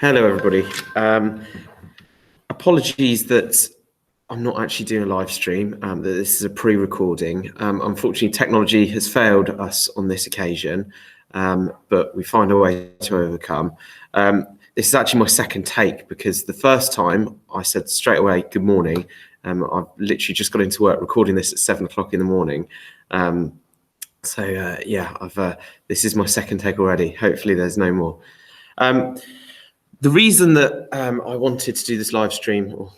Hello, everybody. Apologies that I'm not actually doing a live stream, that this is a pre-recording. Unfortunately, technology has failed us on this occasion, but we find a way to overcome. This is actually my second take because the first time I said straight away, good morning. I've literally just got into work recording this at 7 o'clock in the morning. This is my second take already. Hopefully there's no more. The reason that I wanted to do this live stream or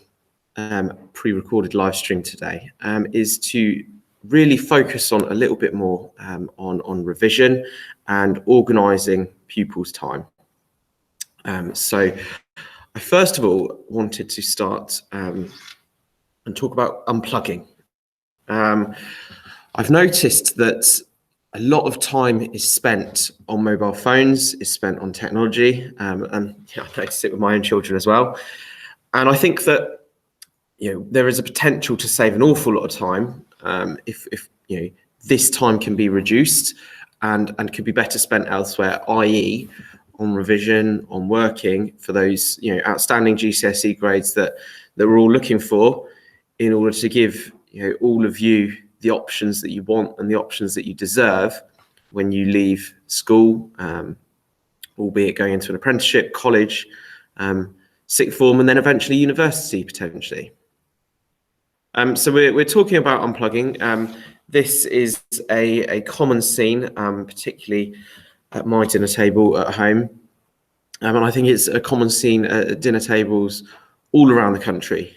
pre-recorded live stream today is to really focus on a little bit more on revision and organising pupils' time. So I first of all wanted to start and talk about unplugging. I've noticed that a lot of time is spent on mobile phones, is spent on technology, and I notice it with my own children as well. And I think that there is a potential to save an awful lot of time if this time can be reduced and could be better spent elsewhere, i.e., on revision, on working for those outstanding GCSE grades that we're all looking for, in order to give all of you the options that you want and the options that you deserve when you leave school, albeit going into an apprenticeship, college, sixth form, and then eventually university potentially. So we're talking about unplugging. This is a common scene, particularly at my dinner table at home. And I think it's a common scene at dinner tables all around the country.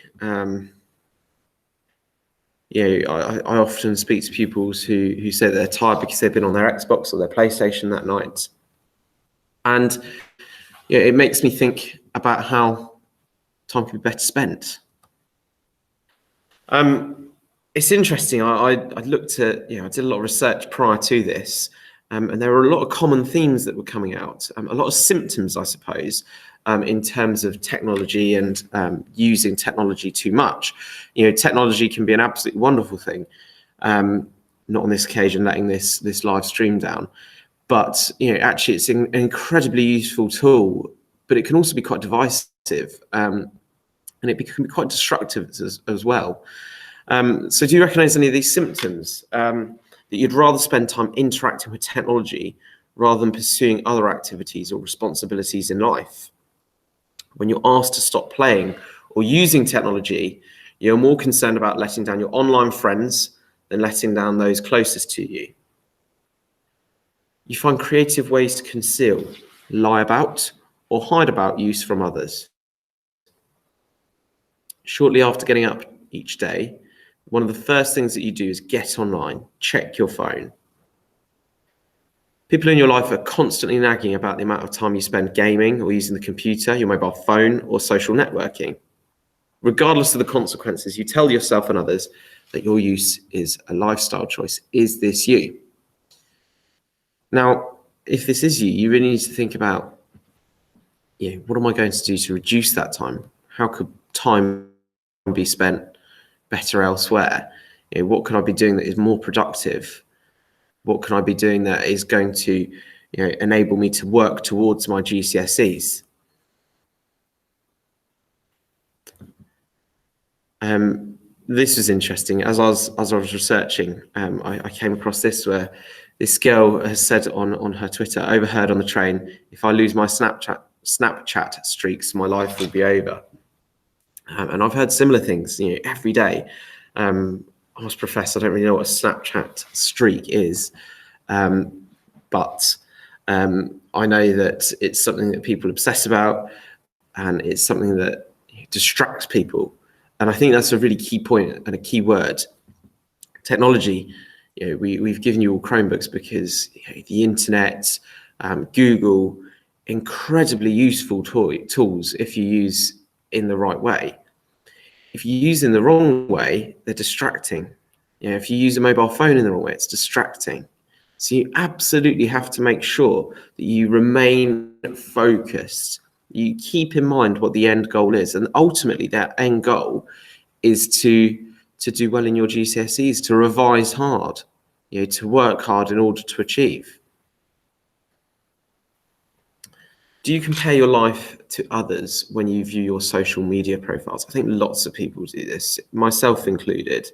I often speak to pupils who say they're tired because they've been on their Xbox or their PlayStation that night. And it makes me think about how time can be better spent. It's interesting. I looked at, I did a lot of research prior to this, and there were a lot of common themes that were coming out, a lot of symptoms, I suppose, in terms of technology and using technology too much. Technology can be an absolutely wonderful thing. Not on this occasion, letting this live stream down, but actually it's an incredibly useful tool, but it can also be quite divisive, and it can be quite destructive as well. So do you recognise any of these symptoms? That you'd rather spend time interacting with technology rather than pursuing other activities or responsibilities in life? When you're asked to stop playing or using technology, you're more concerned about letting down your online friends than letting down those closest to you. You find creative ways to conceal, lie about, or hide about use from others. Shortly after getting up each day, one of the first things that you do is get online, check your phone. People in your life are constantly nagging about the amount of time you spend gaming or using the computer, your mobile phone, or social networking. Regardless of the consequences, you tell yourself and others that your use is a lifestyle choice. Is this you? Now, if this is you, you really need to think about, what am I going to do to reduce that time? How could time be spent better elsewhere? What can I be doing that is more productive? What can I be doing that is going to enable me to work towards my GCSEs? This was interesting. As I was researching, I came across this where this girl has said on her Twitter, overheard on the train, if I lose my Snapchat streaks, my life will be over. And I've heard similar things, every day. I was professor, I don't really know what a Snapchat streak is, but I know that it's something that people obsess about, and it's something that distracts people. And I think that's a really key point and a key word. Technology, we've given you all Chromebooks because the internet, Google, incredibly useful tools if you use in the right way. If you use in the wrong way, they're distracting. If you use a mobile phone in the wrong way, it's distracting. So you absolutely have to make sure that you remain focused. You keep in mind what the end goal is. And ultimately that end goal is to do well in your GCSEs, to revise hard, to work hard in order to achieve. Do you compare your life to others when you view your social media profiles? I think lots of people do this, myself included.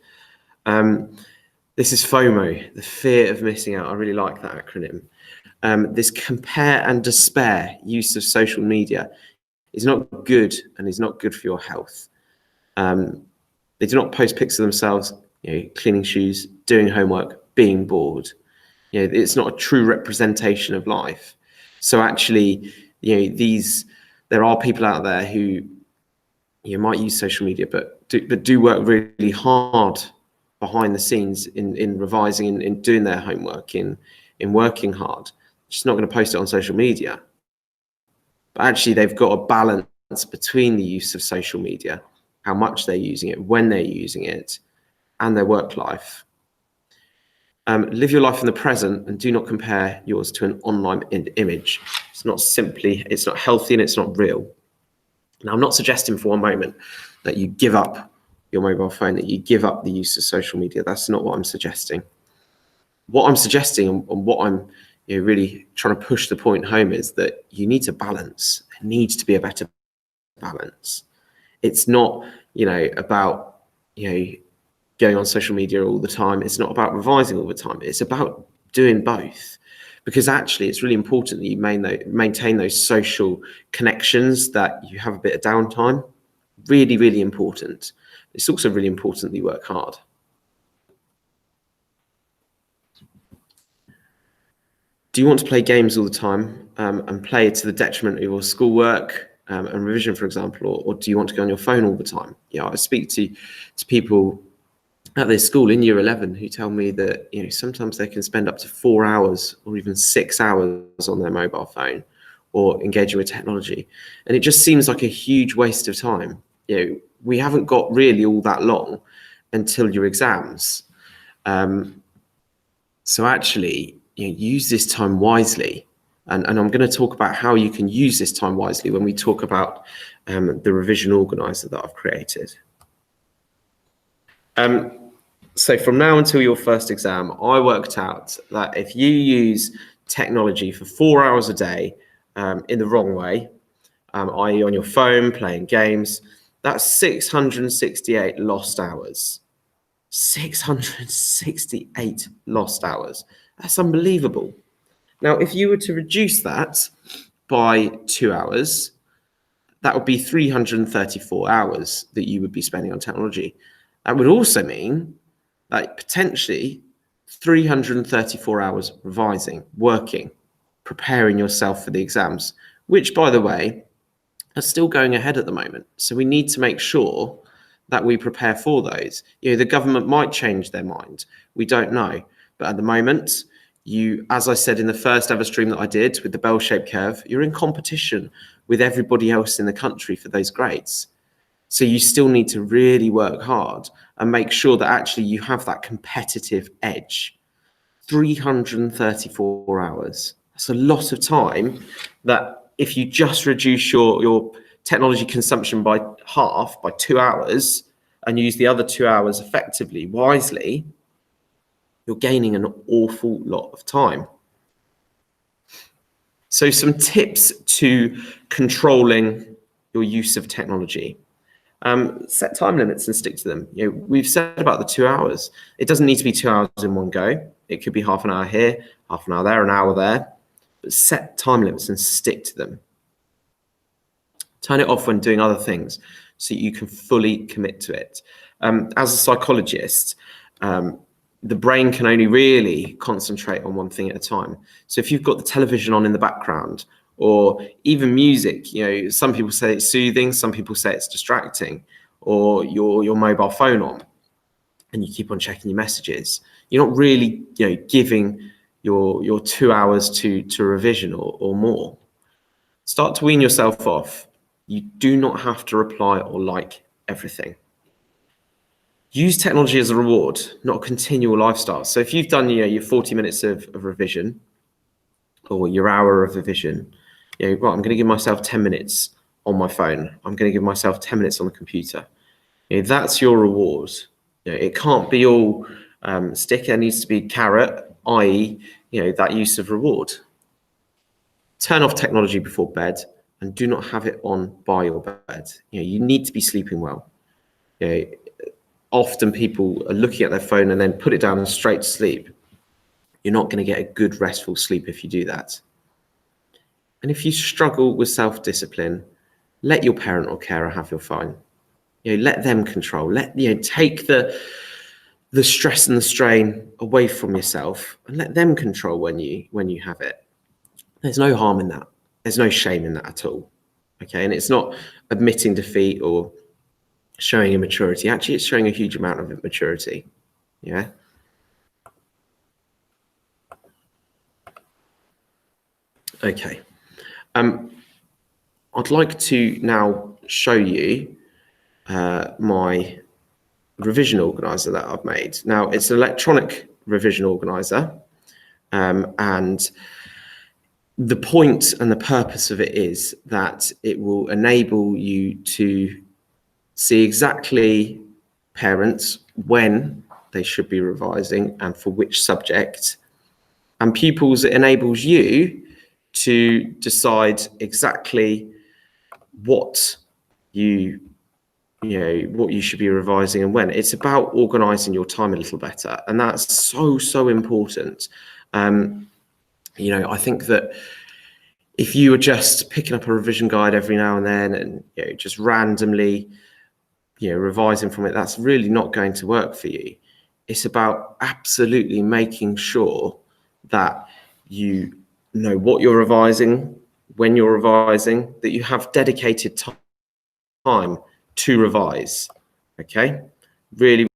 This is FOMO, the fear of missing out. I really like that acronym. This compare and despair use of social media is not good and is not good for your health. They do not post pics of themselves, cleaning shoes, doing homework, being bored. It's not a true representation of life. So actually, there are people out there who might use social media, but do work really hard behind the scenes in revising, in doing their homework, in working hard. Just not going to post it on social media. But actually, they've got a balance between the use of social media, how much they're using it, when they're using it, and their work life. Live your life in the present and do not compare yours to an online image. It's not healthy and it's not real. Now, I'm not suggesting for one moment that you give up your mobile phone, that you give up the use of social media. That's not what I'm suggesting. What I'm suggesting and what I'm really trying to push the point home is that you need to balance. There needs to be a better balance. It's not, about, going on social media all the time. It's not about revising all the time. It's about doing both, because actually it's really important that you maintain those social connections, that you have a bit of downtime. Really, really important. It's also really important that you work hard. Do you want to play games all the time and play to the detriment of your schoolwork and revision, for example, or do you want to go on your phone all the time? I speak to people at their school in year 11 who tell me that sometimes they can spend up to 4 hours or even 6 hours on their mobile phone or engaging with technology, and it just seems like a huge waste of time. We haven't got really all that long until your exams, so actually use this time wisely, and I'm going to talk about how you can use this time wisely when we talk about the revision organizer that I've created. So from now until your first exam, I worked out that if you use technology for 4 hours a day in the wrong way, i.e. on your phone, playing games, that's 668 lost hours. 668 lost hours. That's unbelievable. Now, if you were to reduce that by 2 hours, that would be 334 hours that you would be spending on technology. That would also mean that potentially 334 hours revising, working, preparing yourself for the exams, which, by the way, are still going ahead at the moment. So we need to make sure that we prepare for those. The government might change their mind. We don't know. But at the moment, as I said in the first ever stream that I did with the bell-shaped curve, you're in competition with everybody else in the country for those grades. So you still need to really work hard and make sure that actually you have that competitive edge. 334 hours. That's a lot of time that if you just reduce your technology consumption by half, by 2 hours, and use the other 2 hours effectively, wisely, you're gaining an awful lot of time. So some tips to controlling your use of technology. Set time limits and stick to them. We've said about the 2 hours. It doesn't need to be 2 hours in one go. It could be half an hour here, half an hour there, an hour there. But set time limits and stick to them. Turn it off when doing other things so you can fully commit to it. As a psychologist, the brain can only really concentrate on one thing at a time. So if you've got the television on in the background, or even music, some people say it's soothing, some people say it's distracting, or your mobile phone on, and you keep on checking your messages, you're not really giving your 2 hours to revision or more. Start to wean yourself off. You do not have to reply or like everything. Use technology as a reward, not a continual lifestyle. So if you've done your 40 minutes of revision or your hour of revision, right, I'm going to give myself 10 minutes on my phone. I'm going to give myself 10 minutes on the computer. That's your reward. It can't be all stick. There needs to be carrot, i.e., that use of reward. Turn off technology before bed and do not have it on by your bed. You need to be sleeping well. Often people are looking at their phone and then put it down and straight to sleep. You're not going to get a good restful sleep if you do that. And if you struggle with self-discipline, let your parent or carer have your phone. Let them control. Take the stress and the strain away from yourself and let them control when you have it. There's no harm in that. There's no shame in that at all. Okay, and it's not admitting defeat or showing immaturity. Actually, it's showing a huge amount of maturity. Yeah. Okay. I'd like to now show you my revision organizer that I've made. Now, it's an electronic revision organizer, and the point and the purpose of it is that it will enable you to see exactly parents when they should be revising and for which subject, and pupils, it enables you to decide exactly what you should be revising and when. It's about organizing your time a little better, and that's so important. I think that if you were just picking up a revision guide every now and then and just randomly revising from it, that's really not going to work for you. It's about absolutely making sure that you know what you're revising, when you're revising, that you have dedicated time to revise. Okay, really